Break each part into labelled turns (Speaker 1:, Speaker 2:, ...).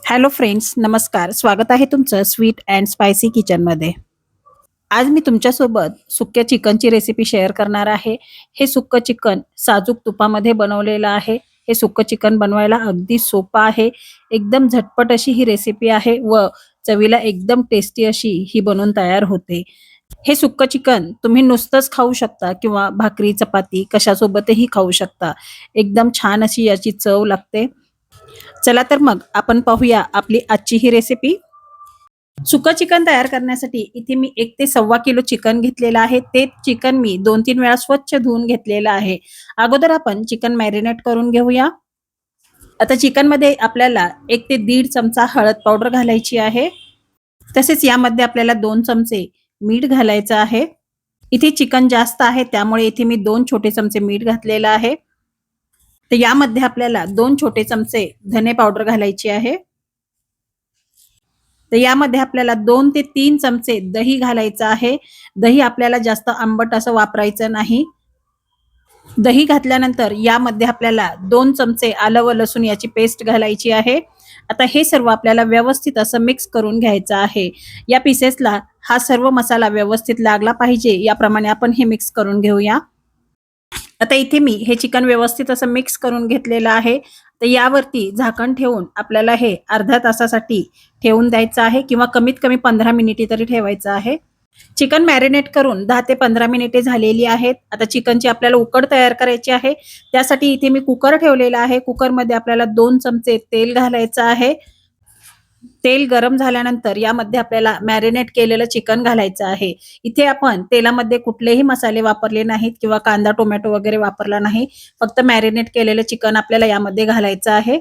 Speaker 1: Hello friends, नमस्कार. स्वागत आहे तुमचं स्वीट अँड स्पायसी किचनमध्ये. आज मी तुमच्यासोबत सुक्या चिकनची रेसिपी शेअर करणार आहे. हे सुक्कं चिकन साजूक तुपामध्ये बनवलेलं आहे. हे सुक्कं चिकन बनवायला अगदी सोपं आहे. एकदम झटपट अशी ही रेसिपी आहे व चवीला एकदम टेस्टी अशी ही बनवून तयार होते. हे सुक्कं चिकन तुम्ही नुसतंच खाऊ शकता किंवा भाकरी, चपाती कशासोबतही खाऊ शकता. एकदम छान अशी याची चव लागते. चला तर मग आपण पाहूया आपली आजची ही रेसिपी. सुकं चिकन तयार करण्यासाठी इथे मी 1 ते सव्वा किलो चिकन घेतलेलं आहे. ते चिकन मी 2-3 वेळा स्वच्छ धुवून घेतलेलं आहे. अगोदर आपण चिकन मॅरिनेट करून घेऊया. आता चिकनमध्ये आपल्याला 1 ते दीड चमचा हळद पावडर घालायची आहे. तसेच यामध्ये आपल्याला 2 चमचे मीठ घालायचं आहे. इथे चिकन जास्त आहे त्यामुळे इथे मी 2 छोटे चमचे मीठ घातलेलं आहे. तर यामध्ये आपल्याला 2 छोटे चमचे धने पावडर घालायची आहे. तर यामध्ये आपल्याला 2 ते 3 चमचे दही घालायचं आहे. दही आपल्याला जास्त आंबट असं वापरायचं नाही. दही घातल्यानंतर यामध्ये आपल्याला 2 चमचे आलं व लसूण याची पेस्ट घालायची आहे. आता हे सर्व आपल्याला व्यवस्थित असं मिक्स करून घ्यायचं आहे. या पीसेसला हा सर्व मसाला व्यवस्थित लागला पाहिजे याप्रमाणे आपण हे मिक्स करून घेऊया. आता इथे मी हे चिकन व्यवस्थित असं मिक्स करून घेतलेलं आहे. तर यावरती झाकण ठेवून आपल्याला हे अर्ध्या तासासाठी ठेवून द्यायचं आहे किंवा कमीत कमी 15 मिनिटे तरी ठेवायचं आहे. चिकन मॅरिनेट करून 10 ते 15 मिनिटे झालेली आहेत. आता चिकनची आपल्याला उकड तयार करायची आहे. त्यासाठी इथे मी कुकर ठेवलेला आहे. कुकरमध्ये आपल्याला 2 चमचे तेल घालायचं आहे. तेल गरम झाल्यानंतर यामध्ये आपल्याला मॅरिनेट केलेलं चिकन घालायचं आहे. इथे आपण तेलामध्ये कुठलेही मसाले वापरले नाहीत किंवा कांदा, टोमॅटो वगैरे वापरला नाही. फक्त मॅरिनेट केलेलं चिकन आपल्याला यामध्ये घालायचं आहे.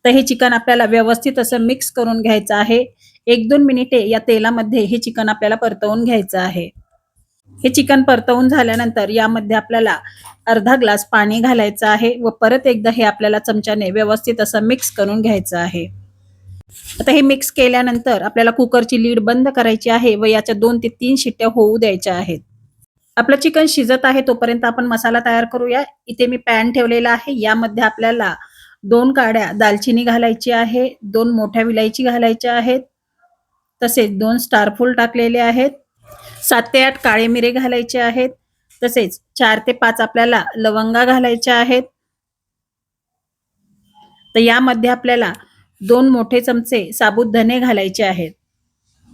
Speaker 1: तर हे चिकन आपल्याला व्यवस्थित असं मिक्स करून घ्यायचं आहे. 1-2 मिनिटे या तेलामध्ये हे चिकन आपल्याला परतवून घ्यायचं आहे. हे चिकन परतवून झाल्यानंतर यामध्ये आपल्याला अर्धा ग्लास पाणी घालायचं आहे व परत एकदा हे आपल्याला चमच्याने व्यवस्थित असं मिक्स करून घ्यायचं आहे. आता हे मिक्स केल्यानंतर आपल्याला कुकरची लीड बंद करायची आहे व याच्या 2 ते 3 शिट्ट्या होऊ द्यायच्या आहेत. आपलं चिकन शिजत आहे तोपर्यंत आपण मसाला तयार करूया. इथे मी पॅन ठेवलेला आहे. यामध्ये आपल्याला 2 काड्या दालचिनी घालायची आहे, 2 मोठ्या विलायची घालायच्या आहेत. तसेच 2 स्टारफूल टाकलेले आहेत. 7 ते 8 काळे मिरे घालायचे आहेत. तसेच 4 ते 5 आपल्याला लवंगा घालायच्या आहेत. तर यामध्ये आपल्याला 2 मोठे चमचे साबुत धने घालायचे आहेत.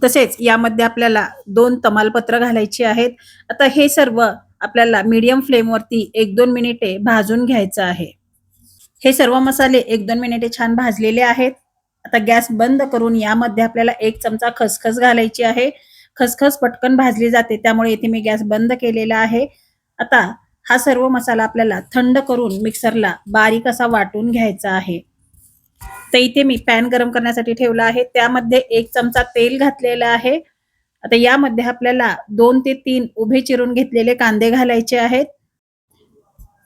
Speaker 1: तसेच यामध्ये आपल्याला 2 तमालपत्र घालायची आहेत. आता हे सर्व आपल्याला मीडियम फ्लेमवरती 1-2 मिनिटे भाजून घ्यायचं आहे. हे सर्व मसाले 1-2 मिनिटे छान भाजलेले आहेत. आता गॅस बंद करून यामध्ये आपल्याला 1 चमचा खसखस घालायची आहे. खसखस पटकन भाजली जाते त्यामुळे इथे मी गॅस बंद केलेला आहे. आता हा सर्व मसाला आपल्याला थंड करून मिक्सरला बारीक असा वाटून घ्यायचा आहे. तर इथे मी पॅन गरम करण्यासाठी ठेवला आहे. त्यामध्ये 1 चमचा तेल घातलेलं आहे. आता यामध्ये आपल्याला 2 ते 3 उभे चिरून घेतलेले कांदे घालायचे आहेत.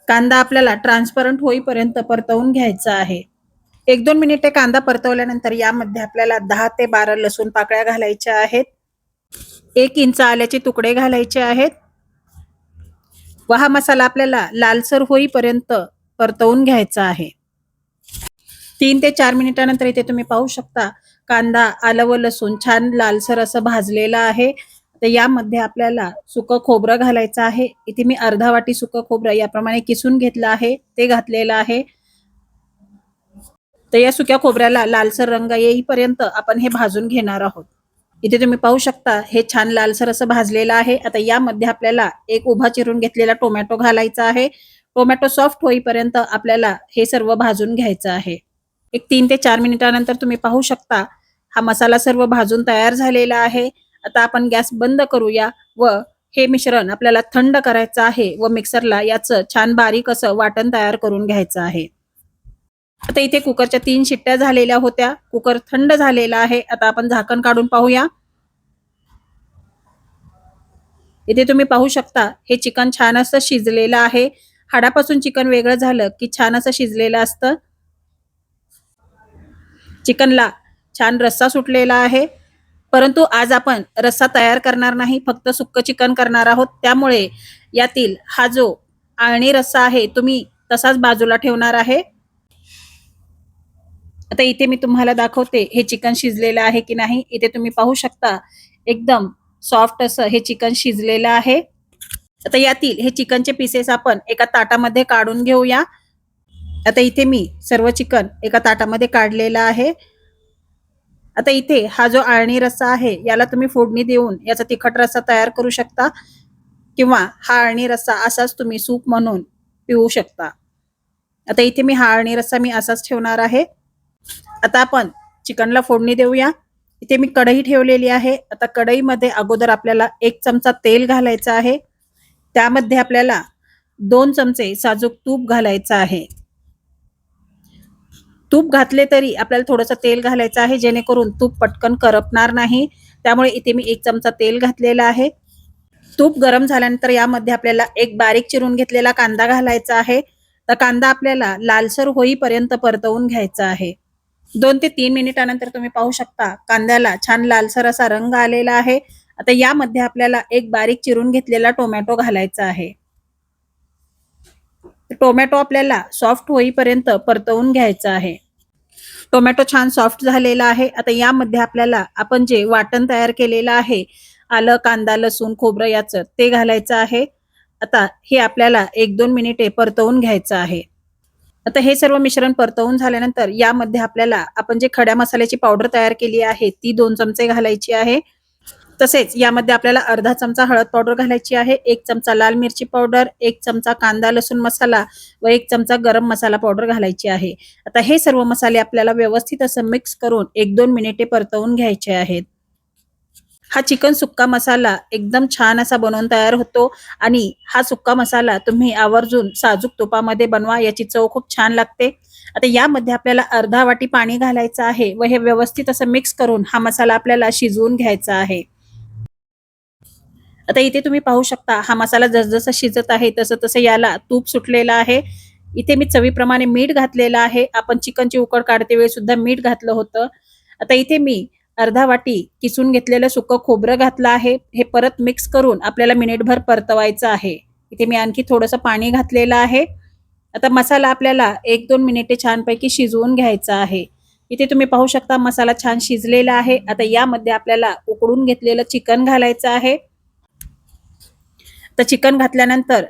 Speaker 1: कांदा आपल्याला ट्रान्सपरंट होईपर्यंत परतवून घ्यायचा आहे. 1-2 मिनिटे कांदा परतवल्यानंतर यामध्ये आपल्याला 10 ते 12 लसूण पाकळ्या घालायच्या आहेत. 1 इंच आल्याचे तुकडे घालायचे आहेत. व हा मसाला आपल्याला लालसर होईपर्यंत परतवून घ्यायचा आहे. 3 ते 4 मिनिटानंतर इथे तुम्ही पाहू शकता कांदा, आलं व लसूण छान लालसर असं भाजलेलं आहे. तर यामध्ये आपल्याला सुकं खोबरं घालायचं आहे. इथे मी अर्धा वाटी सुकं खोबरं याप्रमाणे किसून घेतलं आहे, ते घातलेलं आहे. तर या सुक्या खोबऱ्याला लालसर रंग येईपर्यंत आपण हे भाजून घेणार आहोत. इथे तुम्ही पाहू शकता हे छान लालसर असं भाजलेलं आहे. आता यामध्ये आपल्याला 1 उभा चिरून घेतलेला टोमॅटो घालायचा आहे. टोमॅटो सॉफ्ट होईपर्यंत आपल्याला हे सर्व भाजून घ्यायचं आहे. एक 3 ते 4 मिनिटानंतर तुम्ही पाहू शकता हा मसाला सर्व भाजून तयार झालेला आहे. आता आपण गॅस बंद करूया व हे मिश्रण आपल्याला थंड करायचं आहे व मिक्सरला याचं छान बारीक असं वाटण तयार करून घ्यायचं आहे. आता इथे कुकरच्या 3 शिट्ट्या झालेल्या होत्या. कुकर थंड झालेला आहे. आता आपण झाकण काढून पाहूया. इथे तुम्ही पाहू शकता हे चिकन छान असं शिजलेलं आहे. हाडापासून चिकन वेगळं झालं की छान असं शिजलेलं असतं. चिकनला छान रस्सा सुटलेला आहे. परंतु आज आपण रस्सा तयार करणार नाही, फक्त सुक्कं चिकन करणार आहोत. त्यामुळे यातील हा जो आळणी रस्सा आहे तुम्ही तसाच बाजूला ठेवणार आहे. आता इथे मी तुम्हाला दाखवते हे चिकन शिजलेलं आहे की नाही. इथे तुम्ही पाहू शकता एकदम सॉफ्ट असं हे चिकन शिजलेलं आहे. आता यातील हे चिकनचे पीसेस आपण एका ताटामध्ये काढून घेऊया. आता इथे मी सर्व चिकन एका ताटामध्ये काढलेलं आहे. आता इथे हा जो अळणी रस्सा आहे याला तुम्ही फोडणी देऊन याचा तिखट रस्सा तयार करू शकता किंवा हा अळणी रस्सा असाच तुम्ही सूप म्हणून पिऊ शकता. आता इथे मी हा अळणी रस्सा मी असाच ठेवणार आहे. आता आपण चिकनला फोडणी देऊया. इथे मी कढई ठेवलेली आहे. आता कढईमध्ये अगोदर आपल्याला 1 चमचा तेल घालायचं आहे. त्यामध्ये आपल्याला 2 चमचे साजूक तूप घालायचं आहे. तूप घातले तरी आपल्याला थोडंसं तेल घालायचं आहे जेणेकरून तूप पटकन करपणार नाही. त्यामुळे इथे मी 1 चमचा तेल घातलेला आहे. तूप गरम झाल्यानंतर यामध्ये आपल्याला एक बारीक चिरून घेतलेला कांदा घालायचा आहे. तर कांदा आपल्याला लालसर होईपर्यंत परतवून घ्यायचा आहे. 2 ते 3 मिनिटानंतर तुम्ही पाहू शकता कांद्याला छान लालसर असा रंग आलेला आहे. आता यामध्ये आपल्याला एक बारीक चिरून घेतलेला टोमॅटो घालायचा आहे. टोमॅटो आपल्याला सॉफ्ट होईपर्यंत परतवून घ्यायचा आहे. टोमॅटो छान सॉफ्ट झालेला आहे. आता यामध्ये आपल्याला आपण जे वाटण तयार केलेलं आहे, आलं, कांदा, लसूण, खोबरं याचं ते घालायचं आहे. आता हे आपल्याला 1-2 मिनिटे परतवून घ्यायचं आहे. आता हे सर्व मिश्रण परतवून झाल्यानंतर यामध्ये आपल्याला आपण जे खड्या मसाल्याची पावडर तयार केली आहे, ती 2 चमचे घालायची आहे. तसेच यामध्ये आपल्याला अर्धा चमचा हळद पावडर घालायची आहे, 1 चमचा लाल मिरची पावडर, 1 चमचा कांदा लसूण मसाला व 1 चमचा गरम मसाला पावडर घालायची आहे. आता हे सर्व मसाले आपल्याला व्यवस्थित असं मिक्स करून 1-2 मिनिटे परतवून घ्यायचे आहेत. हा चिकन सुक्का मसाला एकदम छान असा बनवून तयार होतो आणि हा सुक्का मसाला तुम्ही आवर्जून साजूक तुपामध्ये बनवा, याची चव खूप छान लागते. आता यामध्ये आपल्याला अर्धा वाटी पाणी घालायचं आहे व हे व्यवस्थित असं मिक्स करून हा मसाला आपल्याला शिजवून घ्यायचा आहे. आता इथे तुम्ही पाहू शकता हा मसाला जसजसा शिजत आहे तसं-तसं याला तूप सुटलेलं आहे. इथे मी चवीप्रमाणे मीठ घातलेलं आहे. आपण चिकनची उकड काढते वेळी सुद्धा मीठ घातलं होतं. आता इथे मी अर्धा वाटी किसून घेतलेलं सुकं खोबरं घातलं आहे. हे परत मिक्स करून आपल्याला मिनिटभर परतवायचं आहे. इथे मी आणखी थोडंसं पाणी घातलेलं आहे. आता मसाला आपल्याला 1-2 मिनिटे छानपैकी शिजवून घ्यायचा आहे. इथे तुम्ही पाहू शकता मसाला छान शिजलेला आहे. आता यामध्ये आपल्याला उकडून घेतलेलं चिकन घालायचं आहे. तर चिकन घातल्यानंतर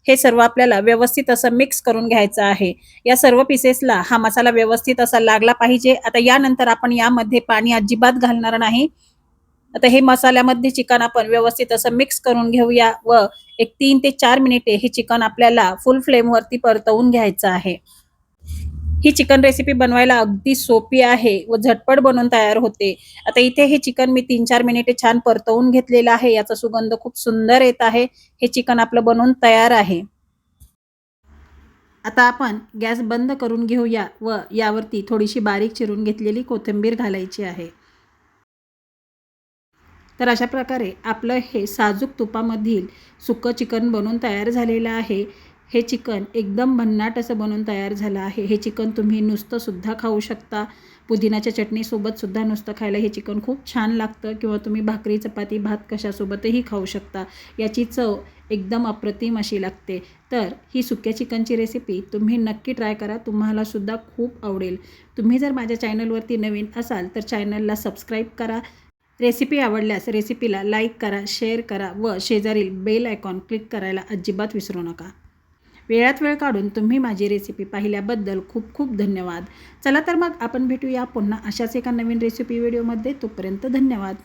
Speaker 1: हे सर्व आपल्याला व्यवस्थित असं मिक्स करून घ्यायचं आहे. या सर्व पीसेसला हा मसाला व्यवस्थित असा लागला पाहिजे. आता यानंतर आपण यामध्ये पाणी अजिबात घालणार नाही. आता हे मसाल्यामध्ये चिकन आपण व्यवस्थित असं मिक्स करून घेऊया व एक 3 ते 4 मिनिटे हे चिकन आपल्याला फुल फ्लेमवरती परतवून घ्यायचं आहे. ही चिकन रेसिपी बनवायला अगदी सोपी आहे व झटपट बनवून तयार होते. आता इथे हे चिकन मी 3-4 मिनिटे छान परतवून घेतलेलं आहे. याचा सुगंध खूप सुंदर येत आहे. हे चिकन आपलं बनवून तयार आहे. आता आपण गॅस बंद करून घेऊया व यावरती थोडीशी बारीक चिरून घेतलेली कोथिंबीर घालायची आहे. तर अशा प्रकारे आपलं हे साजूक तुपामधील सुकं चिकन बनवून तयार झालेलं आहे. हे चिकन एकदम भन्नाट असं बनवून तयार झालं आहे. हे चिकन तुम्ही नुसतंसुद्धा खाऊ शकता. पुदिनाच्या चटणीसोबतसुद्धा नुसतं खायला हे चिकन खूप छान लागतं किंवा तुम्ही भाकरी, चपाती, भात कशासोबतही खाऊ शकता. याची चव एकदम अप्रतिम अशी लागते. तर ही सुक्या चिकनची रेसिपी तुम्ही नक्की ट्राय करा. तुम्हालासुद्धा खूप आवडेल. तुम्ही जर माझ्या चॅनलवरती नवीन असाल तर चॅनलला सबस्क्राईब करा. रेसिपी आवडल्यास रेसिपीला लाईक करा, शेअर करा व शेजारील बेल आयकॉन क्लिक करायला अजिबात विसरू नका. वेळात वेळ काढून तुम्ही माझी रेसिपी पाहिल्याबद्दल खूप खूप धन्यवाद. चला तर मग आपण भेटूया पुन्हा अशाच एका नवीन रेसिपी व्हिडिओमध्ये. तोपर्यंत धन्यवाद.